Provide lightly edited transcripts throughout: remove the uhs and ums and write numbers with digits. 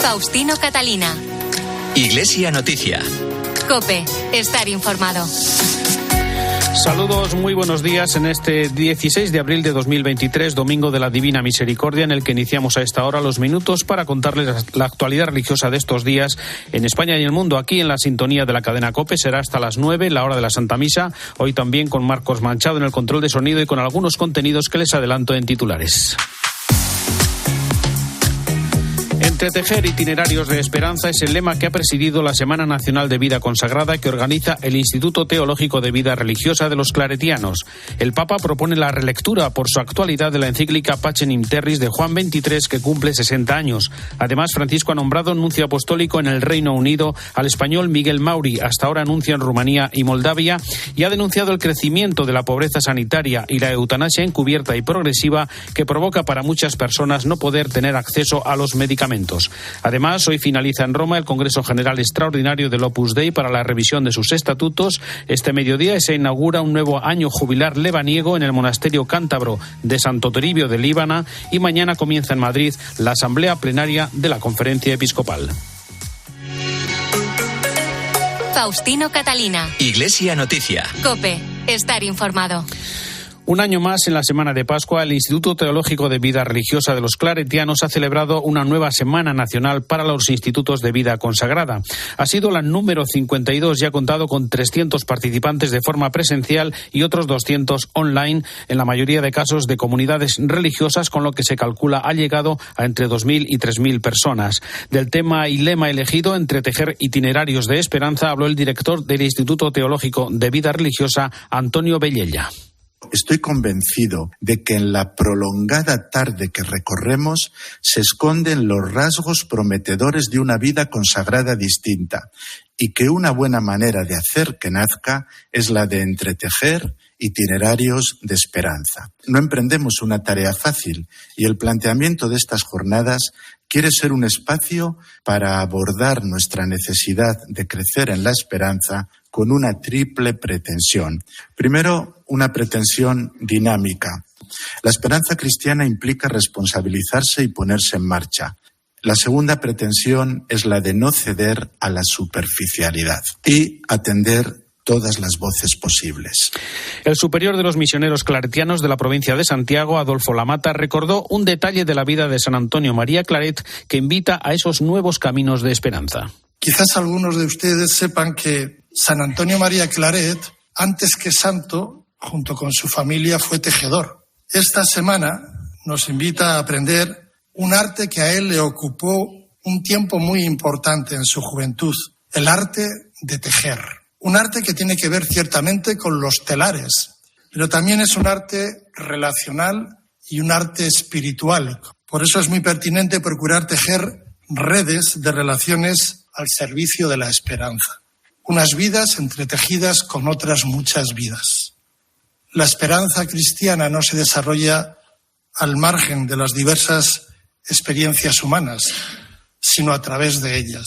Faustino Catalina. Iglesia Noticia. COPE. Estar informado. Saludos, muy buenos días en este 16 de abril de 2023, domingo de la Divina Misericordia, en el que iniciamos a esta hora los minutos para contarles la actualidad religiosa de estos días en España y el mundo. Aquí en la sintonía de la cadena COPE será hasta las 9, la hora de la Santa Misa, hoy también con Marcos Manchado en el control de sonido y con algunos contenidos que les adelanto en titulares. Entretejer itinerarios de esperanza es el lema que ha presidido la Semana Nacional de Vida Consagrada que organiza el Instituto Teológico de Vida Religiosa de los Claretianos. El Papa propone la relectura por su actualidad de la encíclica Pacem in Terris de Juan XXIII, que cumple 60 años. Además, Francisco ha nombrado nuncio apostólico en el Reino Unido al español Miguel Mauri, hasta ahora nuncio en Rumanía y Moldavia, y ha denunciado el crecimiento de la pobreza sanitaria y la eutanasia encubierta y progresiva que provoca para muchas personas no poder tener acceso a los medicamentos. Además, hoy finaliza en Roma el Congreso General Extraordinario del Opus Dei para la revisión de sus estatutos. Este mediodía se inaugura un nuevo año jubilar lebaniego en el monasterio cántabro de Santo Toribio de Líbana y mañana comienza en Madrid la asamblea plenaria de la Conferencia Episcopal. Faustino Catalina. Iglesia Noticia. COPE. Estar informado. Un año más, en la Semana de Pascua, el Instituto Teológico de Vida Religiosa de los Claretianos ha celebrado una nueva Semana Nacional para los Institutos de Vida Consagrada. Ha sido la número 52 y ha contado con 300 participantes de forma presencial y otros 200 online, en la mayoría de casos de comunidades religiosas, con lo que se calcula ha llegado a entre 2.000 y 3.000 personas. Del tema y lema elegido, entretejer itinerarios de esperanza, habló el director del Instituto Teológico de Vida Religiosa, Antonio Bellella. Estoy convencido de que en la prolongada tarde que recorremos se esconden los rasgos prometedores de una vida consagrada distinta y que una buena manera de hacer que nazca es la de entretejer itinerarios de esperanza. No emprendemos una tarea fácil y el planteamiento de estas jornadas quiere ser un espacio para abordar nuestra necesidad de crecer en la esperanza con una triple pretensión. Primero, una pretensión dinámica. La esperanza cristiana implica responsabilizarse y ponerse en marcha. La segunda pretensión es la de no ceder a la superficialidad y atender todas las voces posibles. El superior de los misioneros claretianos de la provincia de Santiago, Adolfo Lamata, recordó un detalle de la vida de San Antonio María Claret que invita a esos nuevos caminos de esperanza. Quizás algunos de ustedes sepan que San Antonio María Claret, antes que santo, junto con su familia, fue tejedor. Esta semana nos invita a aprender un arte que a él le ocupó un tiempo muy importante en su juventud, el arte de tejer. Un arte que tiene que ver ciertamente con los telares, pero también es un arte relacional y un arte espiritual. Por eso es muy pertinente procurar tejer redes de relaciones al servicio de la esperanza. Unas vidas entretejidas con otras muchas vidas. La esperanza cristiana no se desarrolla al margen de las diversas experiencias humanas, sino a través de ellas.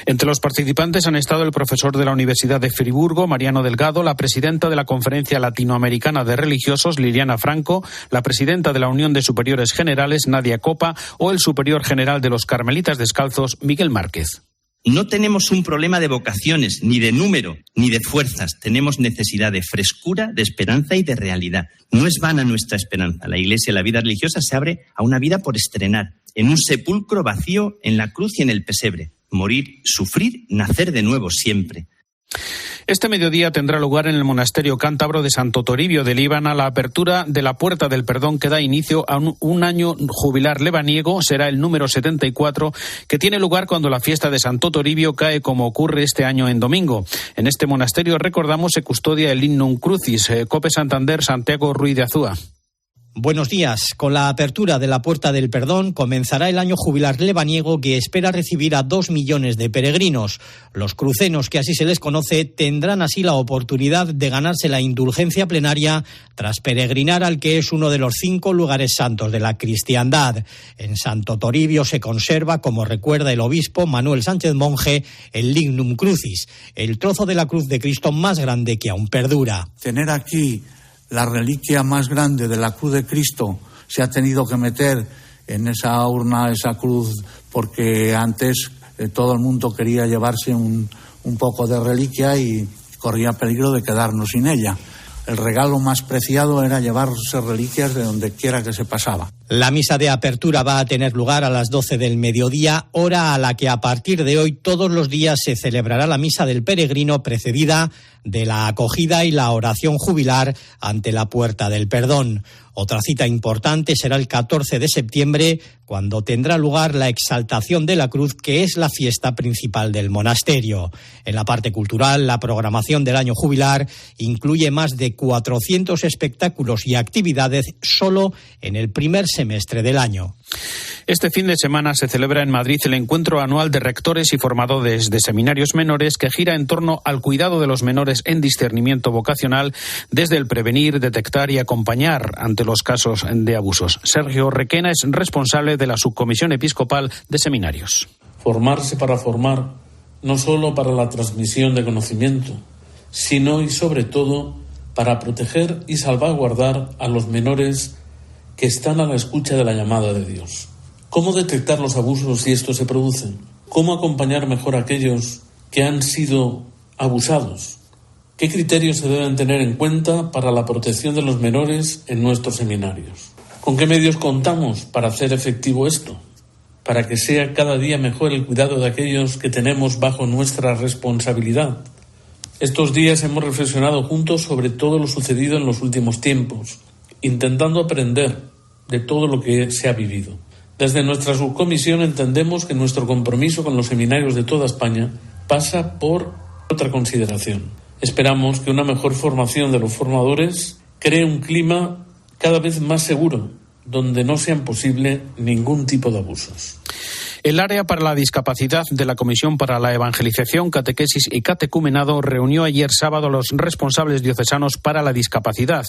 Entre los participantes han estado el profesor de la Universidad de Friburgo, Mariano Delgado, la presidenta de la Conferencia Latinoamericana de Religiosos, Liliana Franco, la presidenta de la Unión de Superiores Generales, Nadia Copa, o el superior general de los Carmelitas Descalzos, Miguel Márquez. No tenemos un problema de vocaciones, ni de número, ni de fuerzas. Tenemos necesidad de frescura, de esperanza y de realidad. No es vana nuestra esperanza. La Iglesia, la vida religiosa, se abre a una vida por estrenar, en un sepulcro vacío, en la cruz y en el pesebre. Morir, sufrir, nacer de nuevo siempre. Este mediodía tendrá lugar en el monasterio cántabro de Santo Toribio de Líbana la apertura de la Puerta del Perdón, que da inicio a un año jubilar lebaniego. Será el número 74, que tiene lugar cuando la fiesta de Santo Toribio cae, como ocurre este año en domingo. En este monasterio, recordamos, se custodia el Lignum Crucis. COPE Santander, Santiago Ruiz de Azúa. Buenos días. Con la apertura de la Puerta del Perdón comenzará el año jubilar lebaniego, que espera recibir a 2 millones de peregrinos. Los crucenos, que así se les conoce, tendrán así la oportunidad de ganarse la indulgencia plenaria tras peregrinar al que es uno de los 5 lugares santos de la cristiandad. En Santo Toribio se conserva, como recuerda el obispo Manuel Sánchez Monje, el Lignum Crucis, el trozo de la cruz de Cristo más grande que aún perdura. Tener aquí la reliquia más grande de la cruz de Cristo se ha tenido que meter en esa urna, esa cruz, porque antes todo el mundo quería llevarse un poco de reliquia y corría peligro de quedarnos sin ella. El regalo más preciado era llevarse reliquias de donde quiera que se pasaba. La misa de apertura va a tener lugar a las 12 del mediodía, hora a la que a partir de hoy todos los días se celebrará la misa del peregrino, precedida de la acogida y la oración jubilar ante la Puerta del Perdón. Otra cita importante será el 14 de septiembre, cuando tendrá lugar la exaltación de la cruz, que es la fiesta principal del monasterio. En la parte cultural, la programación del año jubilar incluye más de 400 espectáculos y actividades solo en el primer semestre del año. Este fin de semana se celebra en Madrid el encuentro anual de rectores y formadores de seminarios menores, que gira en torno al cuidado de los menores en discernimiento vocacional, desde el prevenir, detectar y acompañar ante los casos de abusos. Sergio Requena es responsable de la Subcomisión Episcopal de Seminarios. Formarse para formar, no solo para la transmisión de conocimiento, sino y sobre todo para proteger y salvaguardar a los menores que están a la escucha de la llamada de Dios. ¿Cómo detectar los abusos si estos se producen? ¿Cómo acompañar mejor a aquellos que han sido abusados? ¿Qué criterios se deben tener en cuenta para la protección de los menores en nuestros seminarios? ¿Con qué medios contamos para hacer efectivo esto? Para que sea cada día mejor el cuidado de aquellos que tenemos bajo nuestra responsabilidad. Estos días hemos reflexionado juntos sobre todo lo sucedido en los últimos tiempos, intentando aprender de todo lo que se ha vivido. Desde nuestra subcomisión entendemos que nuestro compromiso con los seminarios de toda España pasa por otra consideración. Esperamos que una mejor formación de los formadores cree un clima cada vez más seguro, donde no sean posible ningún tipo de abusos. El área para la discapacidad de la Comisión para la Evangelización, Catequesis y Catecumenado reunió ayer sábado a los responsables diocesanos para la discapacidad.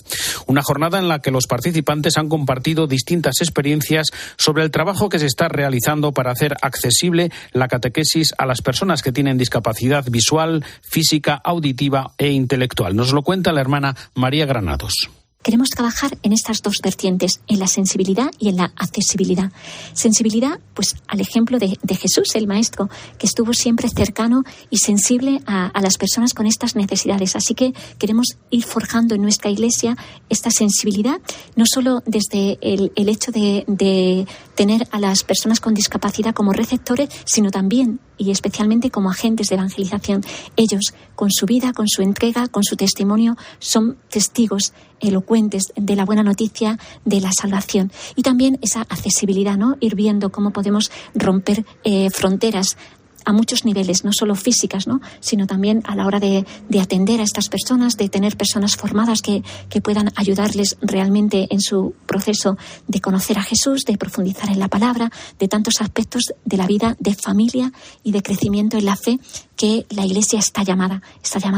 Una jornada en la que los participantes han compartido distintas experiencias sobre el trabajo que se está realizando para hacer accesible la catequesis a las personas que tienen discapacidad visual, física, auditiva e intelectual. Nos lo cuenta la hermana María Granados. Queremos trabajar en estas dos vertientes, en la sensibilidad y en la accesibilidad. Sensibilidad, pues al ejemplo de Jesús, el Maestro, que estuvo siempre cercano y sensible a las personas con estas necesidades. Así que queremos ir forjando en nuestra Iglesia esta sensibilidad, no solo desde el hecho de tener a las personas con discapacidad como receptores, sino también y especialmente como agentes de evangelización. Ellos, con su vida, con su entrega, con su testimonio, son testigos elocuentes de la buena noticia de la salvación. Y también esa accesibilidad, ¿no? Ir viendo cómo podemos romper fronteras a muchos niveles, no solo físicas, ¿no?, sino también a la hora de atender a estas personas, de tener personas formadas que puedan ayudarles realmente en su proceso de conocer a Jesús, de profundizar en la palabra, de tantos aspectos de la vida de familia y de crecimiento en la fe que la Iglesia está llamada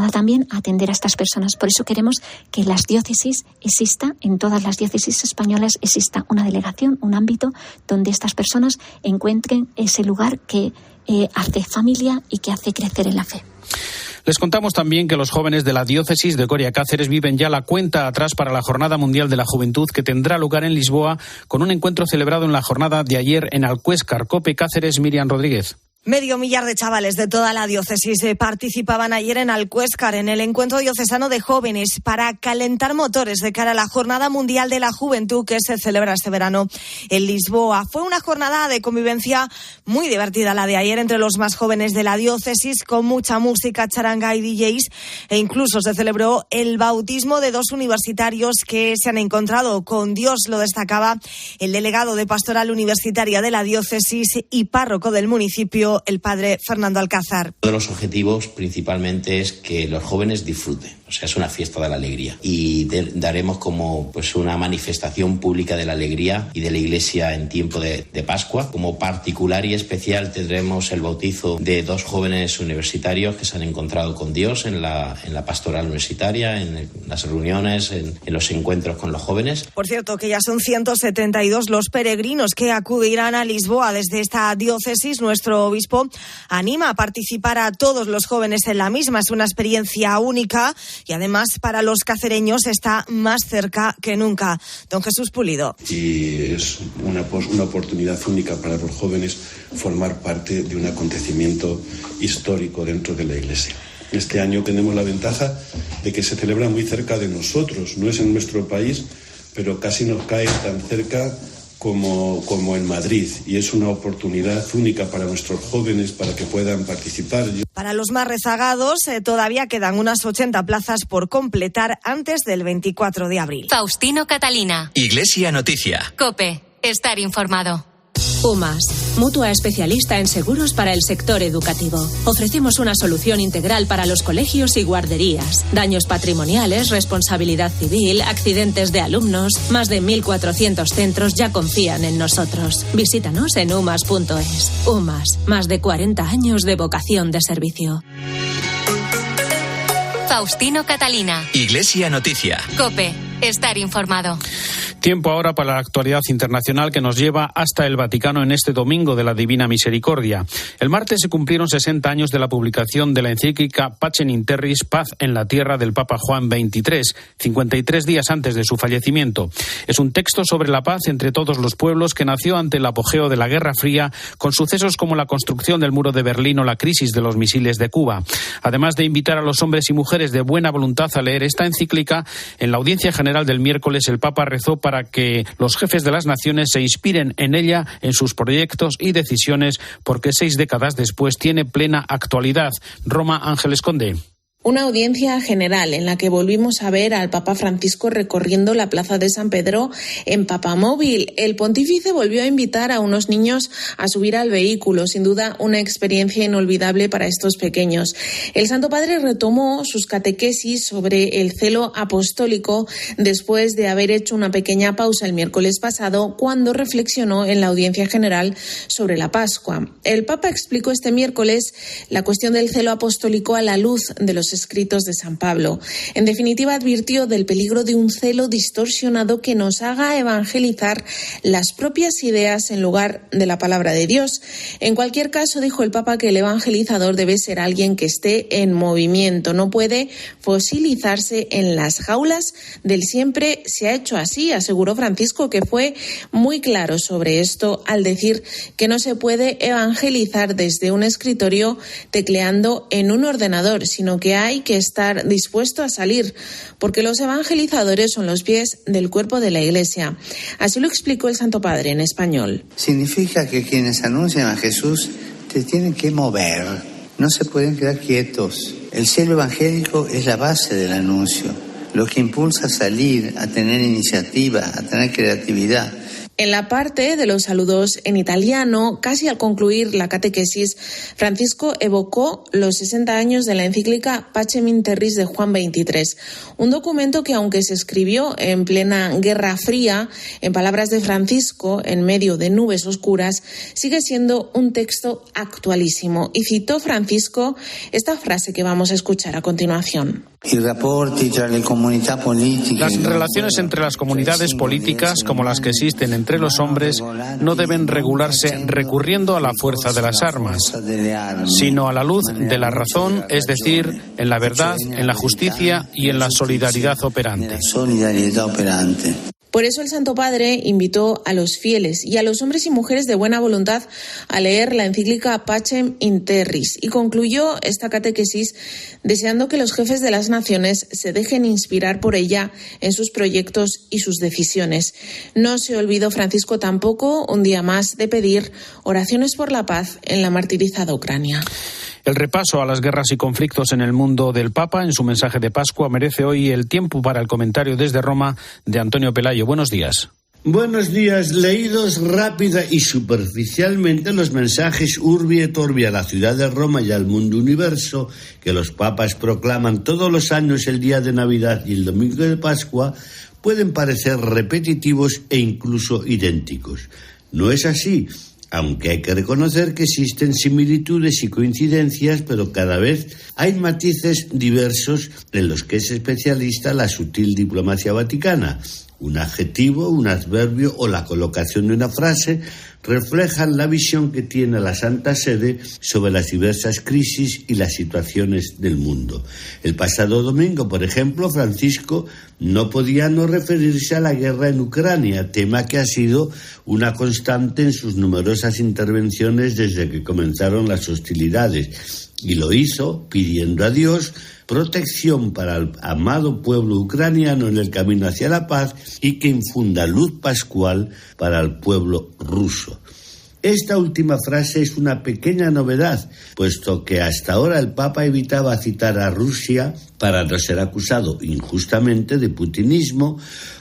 también a atender a estas personas. Por eso queremos que en las diócesis exista, en todas las diócesis españolas exista una delegación, un ámbito donde estas personas encuentren ese lugar que hace familia y que hace crecer en la fe. Les contamos también que los jóvenes de la diócesis de Coria Cáceres viven ya la cuenta atrás para la Jornada Mundial de la Juventud, que tendrá lugar en Lisboa, con un encuentro celebrado en la jornada de ayer en Alcuéscar. COPE Cáceres, Miriam Rodríguez. 500 de chavales de toda la diócesis participaban ayer en Alcuéscar en el encuentro diocesano de jóvenes para calentar motores de cara a la Jornada Mundial de la Juventud que se celebra este verano en Lisboa. Fue una jornada de convivencia muy divertida la de ayer entre los más jóvenes de la diócesis, con mucha música, charanga y DJs, e incluso se celebró el bautismo de 2 universitarios que se han encontrado con Dios. Lo destacaba el delegado de Pastoral Universitaria de la diócesis y párroco del municipio, el padre Fernando Alcázar. Uno de los objetivos principalmente es que los jóvenes disfruten, o sea, es una fiesta de la alegría, y daremos como una manifestación pública de la alegría y de la Iglesia en tiempo de Pascua. Como particular y especial tendremos el bautizo de 2 jóvenes universitarios que se han encontrado con Dios en la pastoral universitaria, en las reuniones, en los encuentros con los jóvenes. Por cierto, que ya son 172 los peregrinos que acudirán a Lisboa desde esta diócesis. Nuestro obispo anima a participar a todos los jóvenes en la misma. Es una experiencia única y además para los cacereños está más cerca que nunca. Don Jesús Pulido. Y es una oportunidad única para los jóvenes formar parte de un acontecimiento histórico dentro de la Iglesia. Este año tenemos la ventaja de que se celebra muy cerca de nosotros. No es en nuestro país, pero casi nos cae tan cerca como en Madrid, y es una oportunidad única para nuestros jóvenes para que puedan participar. Para los más rezagados todavía quedan unas 80 plazas por completar antes del 24 de abril. Faustino Catalina. Iglesia Noticia. COPE. Estar informado. UMAS, mutua especialista en seguros para el sector educativo. Ofrecemos una solución integral para los colegios y guarderías. Daños patrimoniales, responsabilidad civil, accidentes de alumnos. Más de 1.400 centros ya confían en nosotros. Visítanos en umas.es. UMAS, más de 40 años de vocación de servicio. Faustino Catalina. Iglesia Noticia. COPE. Estar informado. Tiempo ahora para la actualidad internacional que nos lleva hasta el Vaticano en este domingo de la Divina Misericordia. El martes se cumplieron 60 años de la publicación de la encíclica Pacem in Terris, Paz en la Tierra, del Papa Juan XXIII, 53 días antes de su fallecimiento. Es un texto sobre la paz entre todos los pueblos que nació ante el apogeo de la Guerra Fría, con sucesos como la construcción del muro de Berlín o la crisis de los misiles de Cuba. Además de invitar a los hombres y mujeres de buena voluntad a leer esta encíclica, en la audiencia general del miércoles el Papa rezó para que los jefes de las naciones se inspiren en ella, en sus proyectos y decisiones, porque 6 décadas después tiene plena actualidad. Roma, Ángeles Conde. Una audiencia general en la que volvimos a ver al Papa Francisco recorriendo la plaza de San Pedro en papamóvil. El pontífice volvió a invitar a unos niños a subir al vehículo, sin duda una experiencia inolvidable para estos pequeños. El Santo Padre retomó sus catequesis sobre el celo apostólico después de haber hecho una pequeña pausa el miércoles pasado, cuando reflexionó en la audiencia general sobre la Pascua. El Papa explicó este miércoles la cuestión del celo apostólico a la luz de los escritos de San Pablo. En definitiva, advirtió del peligro de un celo distorsionado que nos haga evangelizar las propias ideas en lugar de la palabra de Dios. En cualquier caso, dijo el Papa que el evangelizador debe ser alguien que esté en movimiento, no puede fosilizarse en las jaulas del siempre se ha hecho así, aseguró Francisco, que fue muy claro sobre esto al decir que no se puede evangelizar desde un escritorio tecleando en un ordenador, sino que hay que estar dispuesto a salir, porque los evangelizadores son los pies del cuerpo de la Iglesia. Así lo explicó el Santo Padre en español. Significa que quienes anuncian a Jesús se tienen que mover, no se pueden quedar quietos. El celo evangélico es la base del anuncio, lo que impulsa a salir, a tener iniciativa, a tener creatividad. En la parte de los saludos en italiano, casi al concluir la catequesis, Francisco evocó los 60 años de la encíclica Pacem in Terris de Juan XXIII, un documento que, aunque se escribió en plena Guerra Fría, en palabras de Francisco, en medio de nubes oscuras, sigue siendo un texto actualísimo. Y citó Francisco esta frase que vamos a escuchar a continuación. Las relaciones entre las comunidades políticas, como las que existen entre los hombres, no deben regularse recurriendo a la fuerza de las armas, sino a la luz de la razón, es decir, en la verdad, en la justicia y en la solidaridad operante. Por eso el Santo Padre invitó a los fieles y a los hombres y mujeres de buena voluntad a leer la encíclica Pacem in Terris y concluyó esta catequesis deseando que los jefes de las naciones se dejen inspirar por ella en sus proyectos y sus decisiones. No se olvidó Francisco tampoco, un día más, de pedir oraciones por la paz en la martirizada Ucrania. El repaso a las guerras y conflictos en el mundo del Papa en su mensaje de Pascua merece hoy el tiempo para el comentario desde Roma de Antonio Pelayo. Buenos días. Buenos días. Leídos rápida y superficialmente los mensajes Urbi et Orbi a la ciudad de Roma y al mundo universo que los papas proclaman todos los años el día de Navidad y el domingo de Pascua pueden parecer repetitivos e incluso idénticos. No es así, aunque hay que reconocer que existen similitudes y coincidencias, pero cada vez hay matices diversos en los que es especialista la sutil diplomacia vaticana. Un adjetivo, un adverbio o la colocación de una frase reflejan la visión que tiene la Santa Sede sobre las diversas crisis y las situaciones del mundo. El pasado domingo, por ejemplo, Francisco no podía no referirse a la guerra en Ucrania, tema que ha sido una constante en sus numerosas intervenciones desde que comenzaron las hostilidades, y lo hizo pidiendo a Dios protección para el amado pueblo ucraniano en el camino hacia la paz y que infunda luz pascual para el pueblo ruso. Esta última frase es una pequeña novedad, puesto que hasta ahora el Papa evitaba citar a Rusia para no ser acusado injustamente de putinismo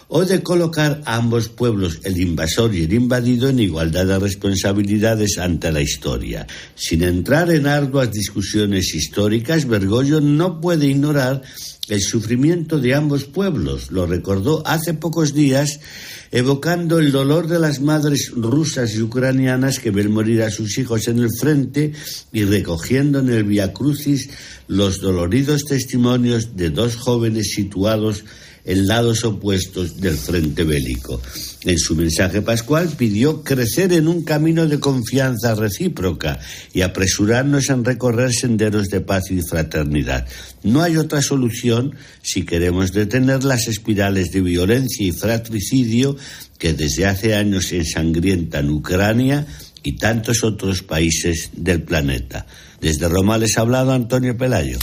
o de colocar a ambos pueblos, el invasor y el invadido, en igualdad de responsabilidades ante la historia. Sin entrar en arduas discusiones históricas, Bergoglio no puede ignorar el sufrimiento de ambos pueblos. Lo recordó hace pocos días, evocando el dolor de las madres rusas y ucranianas que ven morir a sus hijos en el frente y recogiendo en el Vía Crucis los doloridos testimonios de dos jóvenes situados en lados opuestos del frente bélico. En su mensaje pascual pidió crecer en un camino de confianza recíproca y apresurarnos en recorrer senderos de paz y fraternidad. No hay otra solución si queremos detener las espirales de violencia y fratricidio que desde hace años ensangrientan Ucrania y tantos otros países del planeta. Desde Roma les ha hablado Antonio Pelayo.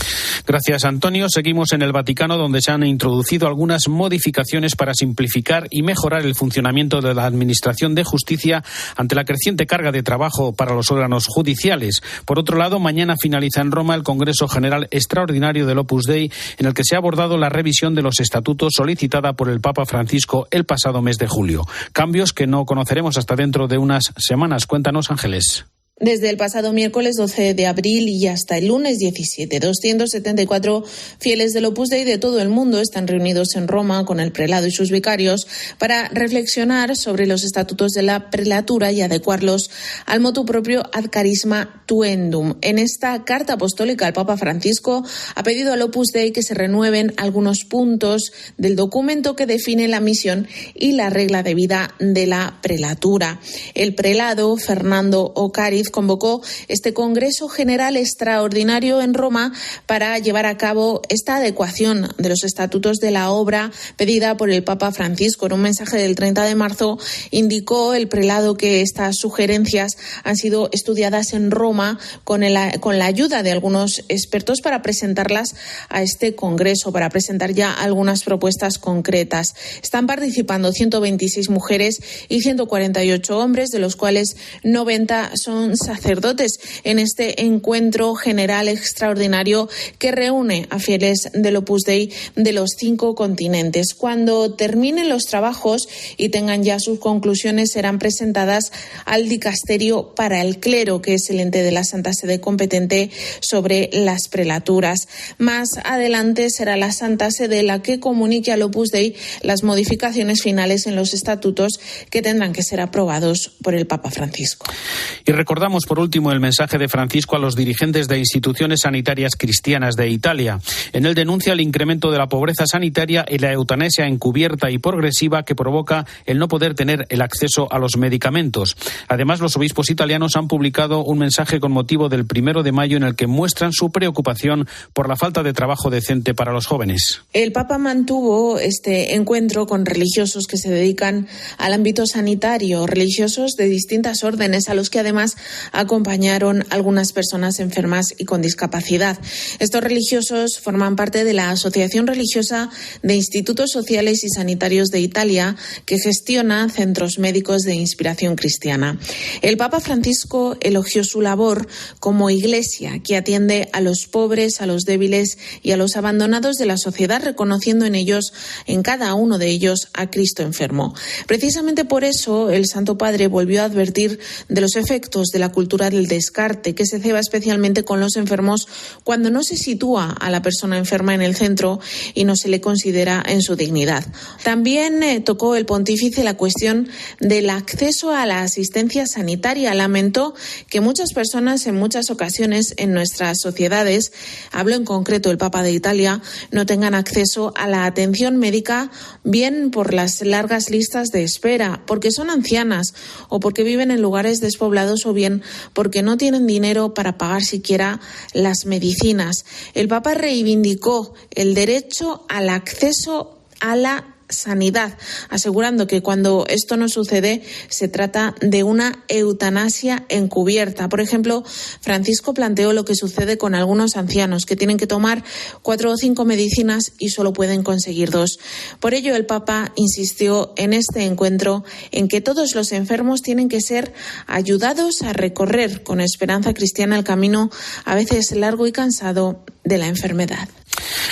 Gracias, Antonio. Seguimos en el Vaticano, donde se han introducido algunas modificaciones para simplificar y mejorar el funcionamiento de la Administración de Justicia ante la creciente carga de trabajo para los órganos judiciales. Por otro lado, mañana finaliza en Roma el Congreso General Extraordinario del Opus Dei, en el que se ha abordado la revisión de los estatutos solicitada por el Papa Francisco el pasado mes de julio. Cambios que no conoceremos hasta dentro de unas semanas. Cuéntanos, Ángeles. Desde el pasado miércoles 12 de abril y hasta el lunes 17, 274 fieles del Opus Dei de todo el mundo están reunidos en Roma con el prelado y sus vicarios para reflexionar sobre los estatutos de la prelatura y adecuarlos al motu propio ad carisma tuendum. En esta carta apostólica, el Papa Francisco ha pedido al Opus Dei que se renueven algunos puntos del documento que define la misión y la regla de vida de la prelatura. El prelado Fernando Ocariz convocó este Congreso General Extraordinario en Roma para llevar a cabo esta adecuación de los estatutos de la obra pedida por el Papa Francisco. En un mensaje del 30 de marzo indicó el prelado que estas sugerencias han sido estudiadas en Roma con la ayuda de algunos expertos para presentarlas a este Congreso, para presentar ya algunas propuestas concretas. Están participando 126 mujeres y 148 hombres, de los cuales 90 son sacerdotes, en este encuentro general extraordinario que reúne a fieles del Opus Dei de los 5 continentes. Cuando terminen los trabajos y tengan ya sus conclusiones, serán presentadas al dicasterio para el clero, que es el ente de la Santa Sede competente sobre las prelaturas. Más adelante será la Santa Sede la que comunique al Opus Dei las modificaciones finales en los estatutos que tendrán que ser aprobados por el Papa Francisco. Y recordamos por último el mensaje de Francisco a los dirigentes de instituciones sanitarias cristianas de Italia. En él denuncia el incremento de la pobreza sanitaria y la eutanasia encubierta y progresiva que provoca el no poder tener el acceso a los medicamentos. Además, los obispos italianos han publicado un mensaje con motivo del 1 de mayo en el que muestran su preocupación por la falta de trabajo decente para los jóvenes. El Papa mantuvo este encuentro con religiosos que se dedican al ámbito sanitario, religiosos de distintas órdenes, a los que además acompañaron algunas personas enfermas y con discapacidad. Estos religiosos forman parte de la Asociación Religiosa de Institutos Sociales y Sanitarios de Italia, que gestiona centros médicos de inspiración cristiana. El Papa Francisco elogió su labor como iglesia que atiende a los pobres, a los débiles y a los abandonados de la sociedad, reconociendo en cada uno de ellos, a Cristo enfermo. Precisamente por eso, el Santo Padre volvió a advertir de los efectos de la cultura del descarte, que se ceba especialmente con los enfermos cuando no se sitúa a la persona enferma en el centro y no se le considera en su dignidad. También tocó el pontífice la cuestión del acceso a la asistencia sanitaria. Lamentó que muchas personas en muchas ocasiones en nuestras sociedades, habló en concreto el Papa de Italia, no tengan acceso a la atención médica, bien por las largas listas de espera, porque son ancianas o porque viven en lugares despoblados o bien porque no tienen dinero para pagar siquiera las medicinas. El Papa reivindicó el derecho al acceso a la sanidad, asegurando que cuando esto no sucede se trata de una eutanasia encubierta. Por ejemplo, Francisco planteó lo que sucede con algunos ancianos que tienen que tomar 4 o 5 medicinas y solo pueden conseguir 2. Por ello, el Papa insistió en este encuentro en que todos los enfermos tienen que ser ayudados a recorrer con esperanza cristiana el camino, a veces largo y cansado, de la enfermedad.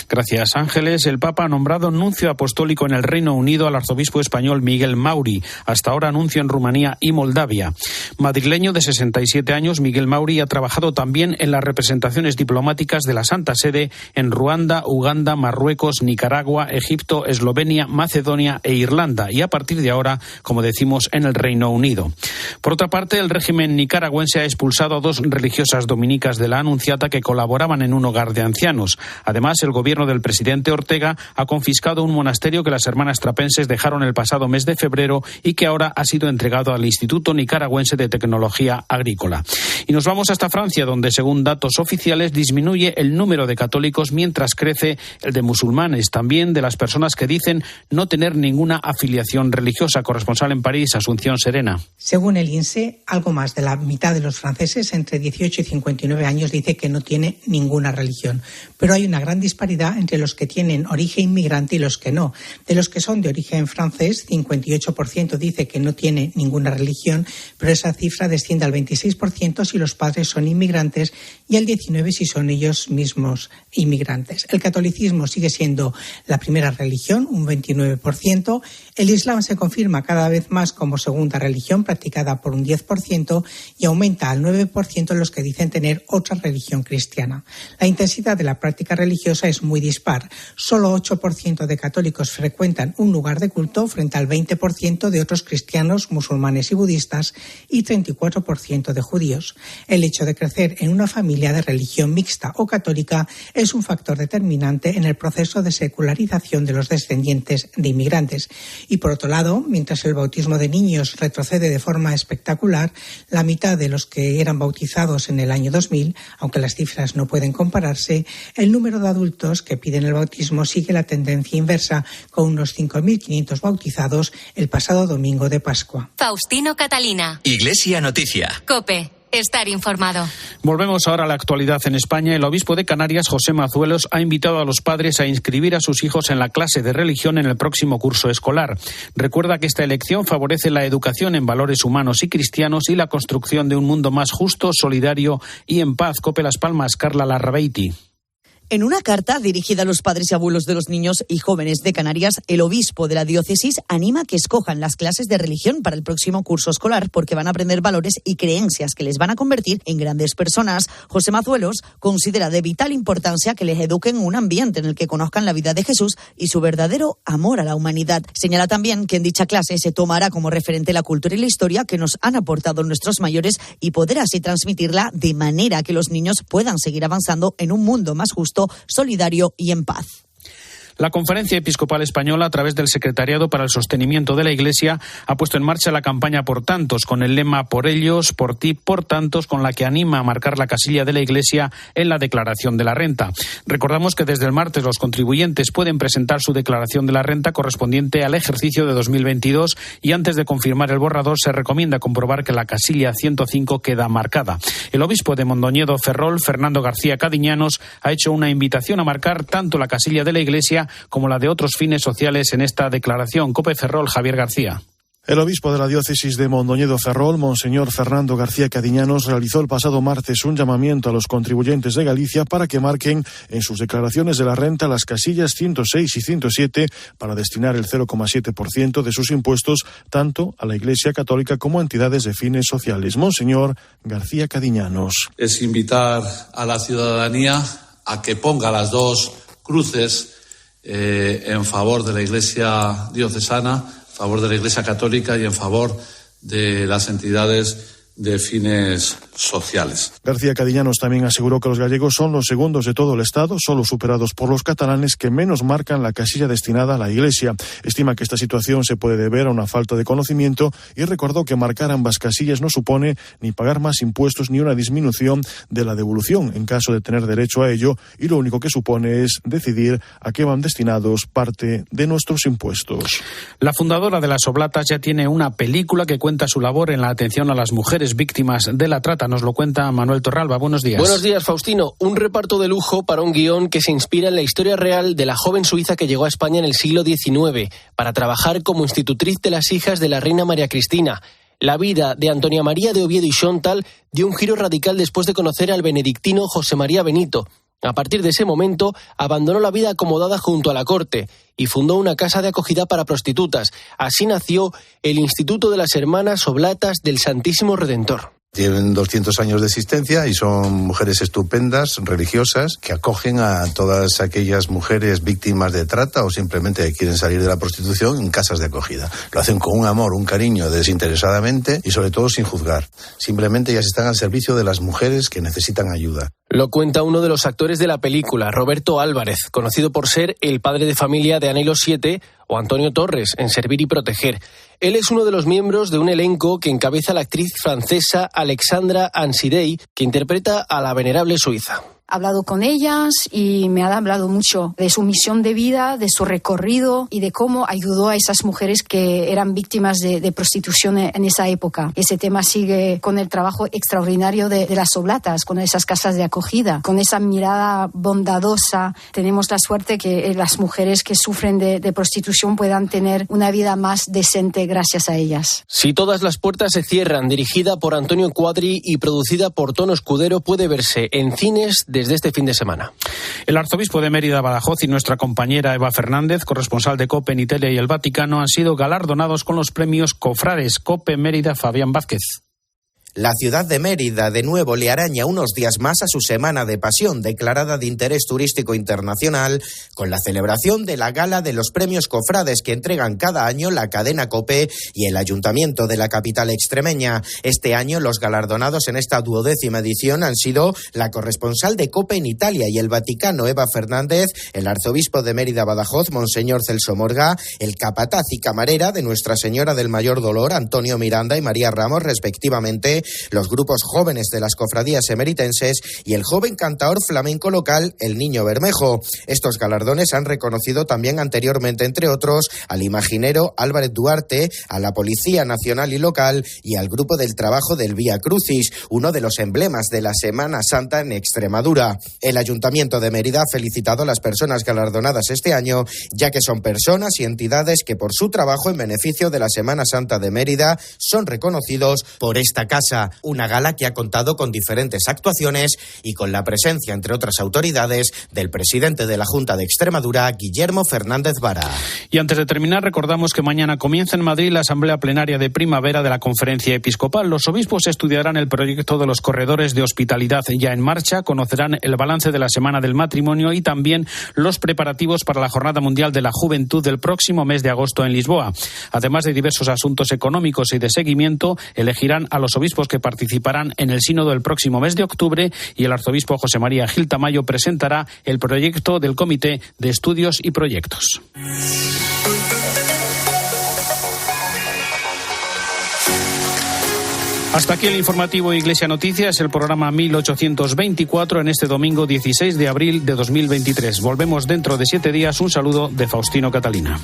Gracias, Ángeles. El Papa ha nombrado nuncio apostólico en el Reino Unido al arzobispo español Miguel Mauri, hasta ahora nuncio en Rumanía y Moldavia. Madrileño de 67 años, Miguel Mauri ha trabajado también en las representaciones diplomáticas de la Santa Sede en Ruanda, Uganda, Marruecos, Nicaragua, Egipto, Eslovenia, Macedonia e Irlanda, y a partir de ahora, como decimos, en el Reino Unido. Por otra parte, el régimen nicaragüense ha expulsado a 2 religiosas dominicas de la Anunciata que colaboraban en un hogar de ancianos. Además, el gobierno del presidente Ortega ha confiscado un monasterio que las hermanas trapenses dejaron el pasado mes de febrero y que ahora ha sido entregado al Instituto Nicaragüense de Tecnología Agrícola. Y nos vamos hasta Francia, donde, según datos oficiales, disminuye el número de católicos mientras crece el de musulmanes, también de las personas que dicen no tener ninguna afiliación religiosa. Corresponsal en París, Asunción Serena. Según el INSEE, algo más de la mitad de los franceses entre 18 y 59 años dice que no tiene ninguna religión. Pero hay una gran disparidad entre los que tienen origen inmigrante y los que no. De los que son de origen francés, 58% dice que no tiene ninguna religión, pero esa cifra desciende al 26% si los padres son inmigrantes y al 19% si son ellos mismos inmigrantes. El catolicismo sigue siendo la primera religión, un 29%. El Islam se confirma cada vez más como segunda religión, practicada por un 10%, y aumenta al 9% los que dicen tener otra religión cristiana. La intensidad de la práctica religiosa es muy dispar. Solo 8% de católicos frecuentan un lugar de culto frente al 20% de otros cristianos, musulmanes y budistas y 34% de judíos. El hecho de crecer en una familia de religión mixta o católica es un factor determinante en el proceso de secularización de los descendientes de inmigrantes. Y por otro lado, mientras el bautismo de niños retrocede de forma espectacular, la mitad de los que eran bautizados en el año 2000, aunque las cifras no pueden compararse, el número de adultos que piden el bautismo sigue la tendencia inversa, con unos 5.500 bautizados el pasado domingo de Pascua. Faustino Catalina. Iglesia Noticia. COPE. Estar informado. Volvemos ahora a la actualidad en España. El obispo de Canarias, José Mazuelos, ha invitado a los padres a inscribir a sus hijos en la clase de religión en el próximo curso escolar. Recuerda que esta elección favorece la educación en valores humanos y cristianos y la construcción de un mundo más justo, solidario y en paz. COPE Las Palmas, Carla Larrabeiti. En una carta dirigida a los padres y abuelos de los niños y jóvenes de Canarias, el obispo de la diócesis anima a que escojan las clases de religión para el próximo curso escolar porque van a aprender valores y creencias que les van a convertir en grandes personas. José Mazuelos considera de vital importancia que les eduquen en un ambiente en el que conozcan la vida de Jesús y su verdadero amor a la humanidad. Señala también que en dicha clase se tomará como referente la cultura y la historia que nos han aportado nuestros mayores y poder así transmitirla de manera que los niños puedan seguir avanzando en un mundo más justo, solidario y en paz. La Conferencia Episcopal Española, a través del Secretariado para el Sostenimiento de la Iglesia, ha puesto en marcha la campaña Por Tantos, con el lema Por ellos, por ti, por tantos, con la que anima a marcar la casilla de la Iglesia en la declaración de la renta. Recordamos que desde el martes los contribuyentes pueden presentar su declaración de la renta correspondiente al ejercicio de 2022 y antes de confirmar el borrador se recomienda comprobar que la casilla 105 queda marcada. El obispo de Mondoñedo Ferrol, Fernando García Cadiñanos, ha hecho una invitación a marcar tanto la casilla de la Iglesia como la de otros fines sociales en esta declaración. COPE Ferrol, Javier García. El obispo de la diócesis de Mondoñedo Ferrol, Monseñor Fernando García Cadiñanos, realizó el pasado martes un llamamiento a los contribuyentes de Galicia para que marquen en sus declaraciones de la renta las casillas 106 y 107 para destinar el 0,7% de sus impuestos tanto a la Iglesia Católica como a entidades de fines sociales. Monseñor García Cadiñanos. Es invitar a la ciudadanía a que ponga las dos cruces en favor de la Iglesia diocesana, en favor de la Iglesia Católica y en favor de las entidades de fines sociales. García Cadiñanos también aseguró que los gallegos son los segundos de todo el Estado, solo superados por los catalanes, que menos marcan la casilla destinada a la Iglesia. Estima que esta situación se puede deber a una falta de conocimiento y recordó que marcar ambas casillas no supone ni pagar más impuestos ni una disminución de la devolución en caso de tener derecho a ello, y lo único que supone es decidir a qué van destinados parte de nuestros impuestos. La fundadora de las Oblatas ya tiene una película que cuenta su labor en la atención a las mujeres víctimas de la trata. Nos lo cuenta Manuel Torralba. Buenos días. Buenos días, Faustino. Un reparto de lujo para un guión que se inspira en la historia real de la joven suiza que llegó a España en el siglo XIX para trabajar como institutriz de las hijas de la reina María Cristina. La vida de Antonia María de Oviedo y Xontal dio un giro radical después de conocer al benedictino José María Benito. A partir de ese momento, abandonó la vida acomodada junto a la corte y fundó una casa de acogida para prostitutas. Así nació el Instituto de las Hermanas Oblatas del Santísimo Redentor. Tienen 200 años de existencia y son mujeres estupendas, religiosas, que acogen a todas aquellas mujeres víctimas de trata o simplemente que quieren salir de la prostitución en casas de acogida. Lo hacen con un amor, un cariño, desinteresadamente y sobre todo sin juzgar. Simplemente ellas están al servicio de las mujeres que necesitan ayuda. Lo cuenta uno de los actores de la película, Roberto Álvarez, conocido por ser el padre de familia de Ana y los 7, o Antonio Torres, en Servir y Proteger. Él es uno de los miembros de un elenco que encabeza la actriz francesa Alexandra Ansidei, que interpreta a la venerable suiza. He hablado con ellas y me han hablado mucho de su misión de vida, de su recorrido y de cómo ayudó a esas mujeres que eran víctimas de prostitución en esa época. Ese tema sigue con el trabajo extraordinario de las Oblatas, con esas casas de acogida, con esa mirada bondadosa. Tenemos la suerte que las mujeres que sufren de prostitución puedan tener una vida más decente gracias a ellas. Si todas las puertas se cierran, dirigida por Antonio Cuadri y producida por Tono Escudero, puede verse en cines desde este fin de semana. El arzobispo de Mérida, Badajoz, y nuestra compañera Eva Fernández, corresponsal de COPE en Italia y el Vaticano, han sido galardonados con los premios Cofrades. COPE Mérida, Fabián Vázquez. La ciudad de Mérida de nuevo le araña unos días más a su Semana de Pasión, declarada de interés turístico internacional, con la celebración de la gala de los premios Cofrades que entregan cada año la cadena COPE y el Ayuntamiento de la capital extremeña. Este año los galardonados en esta 12ª edición han sido la corresponsal de COPE en Italia y el Vaticano, Eva Fernández, el arzobispo de Mérida Badajoz, Monseñor Celso Morga, el capataz y camarera de Nuestra Señora del Mayor Dolor, Antonio Miranda y María Ramos, respectivamente, los grupos jóvenes de las cofradías emeritenses y el joven cantaor flamenco local, el Niño Bermejo. Estos galardones han reconocido también anteriormente, entre otros, al imaginero Álvarez Duarte, a la Policía Nacional y Local y al Grupo del Trabajo del Vía Crucis, uno de los emblemas de la Semana Santa en Extremadura. El Ayuntamiento de Mérida ha felicitado a las personas galardonadas este año, ya que son personas y entidades que por su trabajo en beneficio de la Semana Santa de Mérida son reconocidos por esta casa. Una gala que ha contado con diferentes actuaciones y con la presencia, entre otras autoridades, del presidente de la Junta de Extremadura, Guillermo Fernández Vara. Y antes de terminar, recordamos que mañana comienza en Madrid la Asamblea Plenaria de Primavera de la Conferencia Episcopal. Los obispos estudiarán el proyecto de los corredores de hospitalidad ya en marcha, conocerán el balance de la Semana del Matrimonio y también los preparativos para la Jornada Mundial de la Juventud del próximo mes de agosto en Lisboa. Además de diversos asuntos económicos y de seguimiento, elegirán a los obispos que participarán en el sínodo el próximo mes de octubre y el arzobispo José María Gil Tamayo presentará el proyecto del Comité de Estudios y Proyectos. Hasta aquí el informativo Iglesia Noticias, el programa 1824 en este domingo 16 de abril de 2023. Volvemos dentro de 7 días. Un saludo de Faustino Catalina.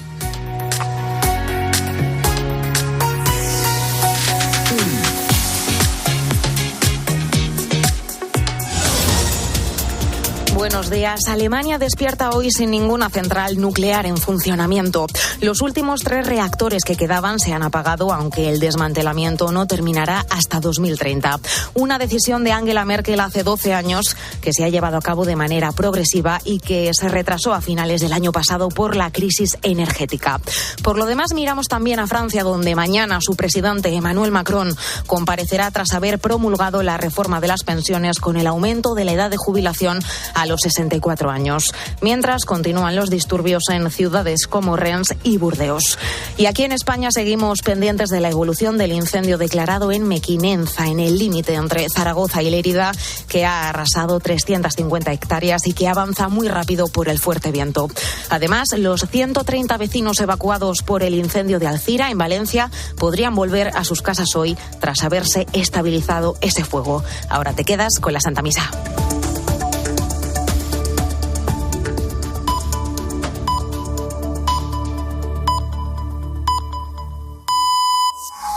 Buenos días. Alemania despierta hoy sin ninguna central nuclear en funcionamiento. Los últimos 3 reactores que quedaban se han apagado, aunque el desmantelamiento no terminará hasta 2030. Una decisión de Angela Merkel hace 12 años que se ha llevado a cabo de manera progresiva y que se retrasó a finales del año pasado por la crisis energética. Por lo demás, miramos también a Francia, donde mañana su presidente Emmanuel Macron comparecerá tras haber promulgado la reforma de las pensiones con el aumento de la edad de jubilación a los 64 años. Mientras continúan los disturbios en ciudades como Rennes y Burdeos. Y aquí en España seguimos pendientes de la evolución del incendio declarado en Mequinenza, en el límite entre Zaragoza y Lérida, que ha arrasado 350 hectáreas y que avanza muy rápido por el fuerte viento. Además, los 130 vecinos evacuados por el incendio de Alcira, en Valencia, podrían volver a sus casas hoy tras haberse estabilizado ese fuego. Ahora te quedas con la Santa Misa.